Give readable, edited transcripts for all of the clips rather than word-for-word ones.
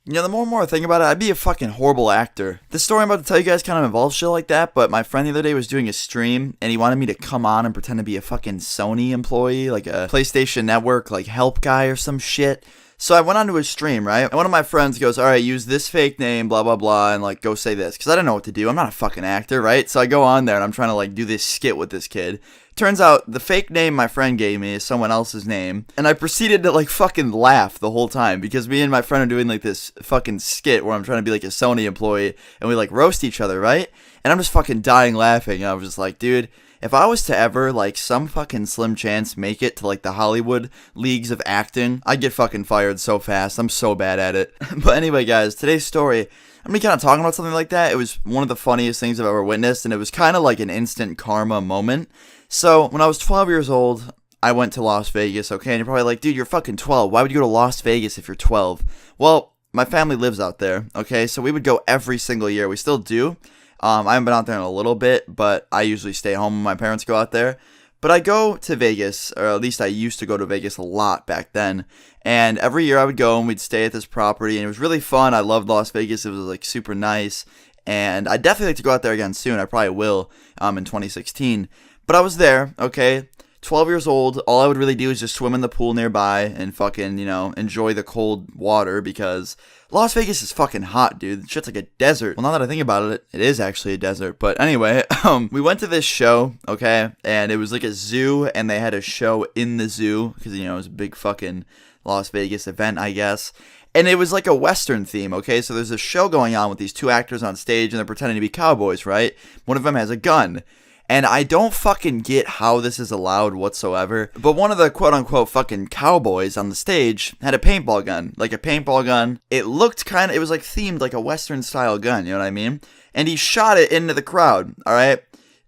You know, the more and more I think about it, I'd be a fucking horrible actor. This story I'm about to tell you guys kind of involves shit like that, but my friend the other day was doing a stream, and he wanted me to come on and pretend to be a fucking Sony employee, like a PlayStation Network, like, help guy or some shit. So I went onto his stream, right? And one of my friends goes, alright, use this fake name, blah, blah, blah, and, like, go say this. Because I didn't know what to do. I'm not a fucking actor, right? So I go on there, and I'm trying to, like, do this skit with this kid. Turns out the fake name my friend gave me is someone else's name, and I proceeded to like fucking laugh the whole time because me and my friend are doing like this fucking skit where I'm trying to be like a Sony employee and we like roast each other, right? And I'm just fucking dying laughing. And I was just like, dude, if I was to ever like some fucking slim chance make it to like the Hollywood leagues of acting, I'd get fucking fired so fast. I'm so bad at it. But anyway, guys, today's story, I'm gonna be kind of talking about something like that. It was one of the funniest things I've ever witnessed, and it was kind of like an instant karma moment. So, when I was 12 years old, I went to Las Vegas, okay? And you're probably like, dude, you're fucking 12. Why would you go to Las Vegas if you're 12? Well, my family lives out there, okay? So we would go every single year. We still do. I haven't been out there in a little bit, but I usually stay home when my parents go out there. But I go to Vegas, or at least I used to go to Vegas a lot back then. And every year I would go and we'd stay at this property, and it was really fun. I loved Las Vegas. It was like super nice. And I'd definitely like to go out there again soon. I probably will in 2016. But I was there, okay, 12 years old. All I would really do is just swim in the pool nearby and fucking, you know, enjoy the cold water because Las Vegas is fucking hot, dude. Shit's like a desert. Well, now that I think about it, it is actually a desert. But anyway, we went to this show, okay, and it was like a zoo, and they had a show in the zoo because, you know, it was a big fucking Las Vegas event, I guess. And it was like a Western theme, okay? So there's a show going on with these two actors on stage, and they're pretending to be cowboys, right? One of them has a gun. And I don't fucking get how this is allowed whatsoever. But one of the quote-unquote fucking cowboys on the stage had a paintball gun. Like a paintball gun. It looked kind of, it was like themed like a Western-style gun, you know what I mean? And he shot it into the crowd, alright?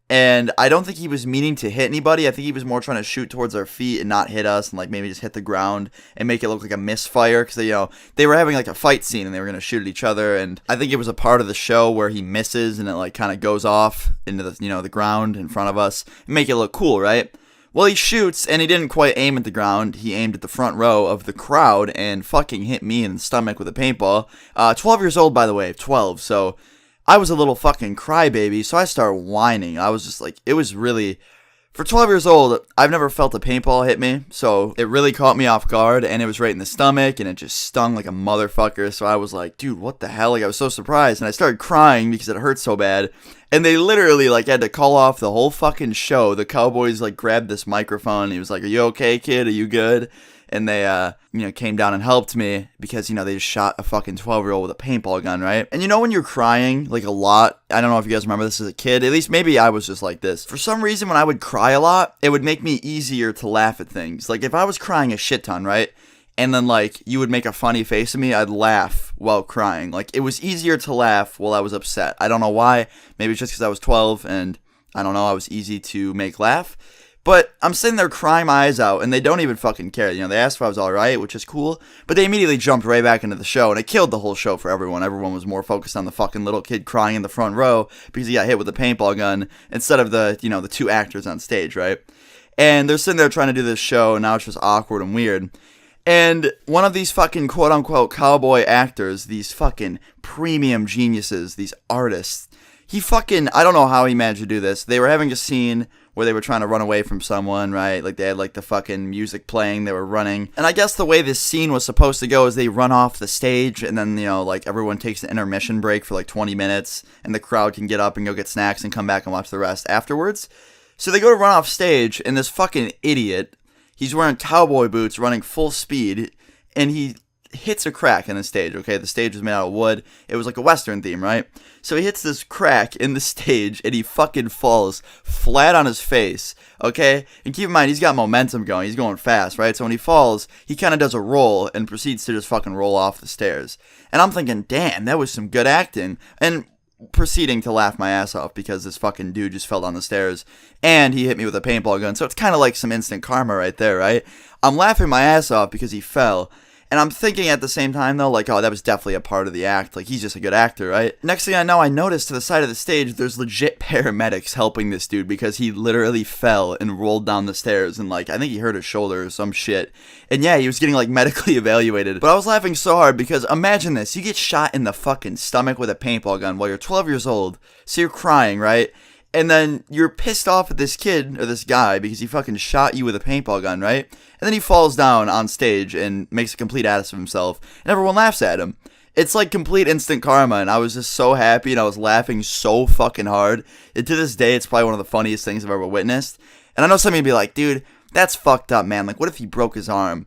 And I don't think he was meaning to hit anybody. I think he was more trying to shoot towards our feet and not hit us and like maybe just hit the ground and make it look like a misfire because they were having like a fight scene and they were going to shoot at each other. And I think it was a part of the show where he misses and it like kind of goes off into the, the ground in front of us and make it look cool, right? Well, he shoots and he didn't quite aim at the ground. He aimed at the front row of the crowd and fucking hit me in the stomach with a paintball. 12 years old, by the way, 12. So I was a little fucking crybaby, so I started whining. I was just like, it was really, for 12 years old, I've never felt a paintball hit me, so it really caught me off guard, and it was right in the stomach, and it just stung like a motherfucker, so I was like, dude, what the hell? Like, I was so surprised, and I started crying because it hurt so bad, and they literally, like, had to call off the whole fucking show. The Cowboys, like, grabbed this microphone, and he was like, are you okay, kid? Are you good? And they, came down and helped me because, they just shot a fucking 12-year-old with a paintball gun, right? And when you're crying, like, a lot, I don't know if you guys remember this as a kid, at least maybe I was just like this. For some reason, when I would cry a lot, it would make me easier to laugh at things. Like, if I was crying a shit ton, right? And then, like, you would make a funny face at me, I'd laugh while crying. Like, it was easier to laugh while I was upset. I don't know why. Maybe it's just because I was 12 and, I don't know, I was easy to make laugh. But I'm sitting there crying my eyes out, and they don't even fucking care. They asked if I was alright, which is cool, but they immediately jumped right back into the show, and it killed the whole show for everyone. Everyone was more focused on the fucking little kid crying in the front row because he got hit with a paintball gun instead of the, the two actors on stage, right? And they're sitting there trying to do this show, and now it's just awkward and weird. And one of these fucking quote-unquote cowboy actors, these fucking premium geniuses, these artists, I don't know how he managed to do this. They were having a scene where they were trying to run away from someone, right? Like, they had, like, the fucking music playing, they were running. And I guess the way this scene was supposed to go is they run off the stage, and then, like, everyone takes an intermission break for, like, 20 minutes, and the crowd can get up and go get snacks and come back and watch the rest afterwards. So they go to run off stage, and this fucking idiot, he's wearing cowboy boots, running full speed, and he hits a crack in the stage, okay? The stage was made out of wood. It was like a Western theme, right? So he hits this crack in the stage, and he fucking falls flat on his face, okay? And keep in mind, he's got momentum going. He's going fast, right? So when he falls, he kind of does a roll and proceeds to just fucking roll off the stairs. And I'm thinking, damn, that was some good acting. And proceeding to laugh my ass off because this fucking dude just fell down the stairs and he hit me with a paintball gun. So it's kind of like some instant karma right there, right? I'm laughing my ass off because he fell. And I'm thinking at the same time, though, like, oh, that was definitely a part of the act. Like, he's just a good actor, right? Next thing I know, I noticed to the side of the stage, there's legit paramedics helping this dude because he literally fell and rolled down the stairs. And, like, I think he hurt his shoulder or some shit. And yeah, he was getting, like, medically evaluated. But I was laughing so hard because imagine this. You get shot in the fucking stomach with a paintball gun while you're 12 years old. So you're crying, right? And then you're pissed off at this kid or this guy because he fucking shot you with a paintball gun, right? And then he falls down on stage and makes a complete ass of himself. And everyone laughs at him. It's like complete instant karma. And I was just so happy and I was laughing so fucking hard. And to this day, it's probably one of the funniest things I've ever witnessed. And I know somebody would be like, dude, that's fucked up, man. Like, what if he broke his arm?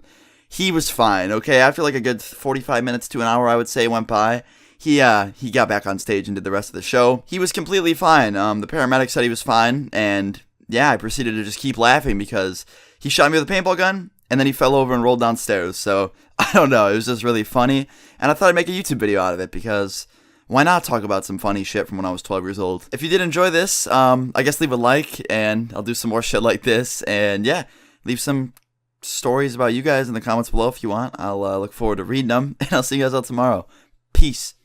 He was fine, okay? After like a good 45 minutes to an hour, I would say, went by. He got back on stage and did the rest of the show. He was completely fine. The paramedic said he was fine, and yeah, I proceeded to just keep laughing because he shot me with a paintball gun, and then he fell over and rolled downstairs. So, I don't know, it was just really funny, and I thought I'd make a YouTube video out of it because why not talk about some funny shit from when I was 12 years old? If you did enjoy this, I guess leave a like, and I'll do some more shit like this, and yeah, leave some stories about you guys in the comments below if you want. I'll look forward to reading them, and I'll see you guys all tomorrow. Peace.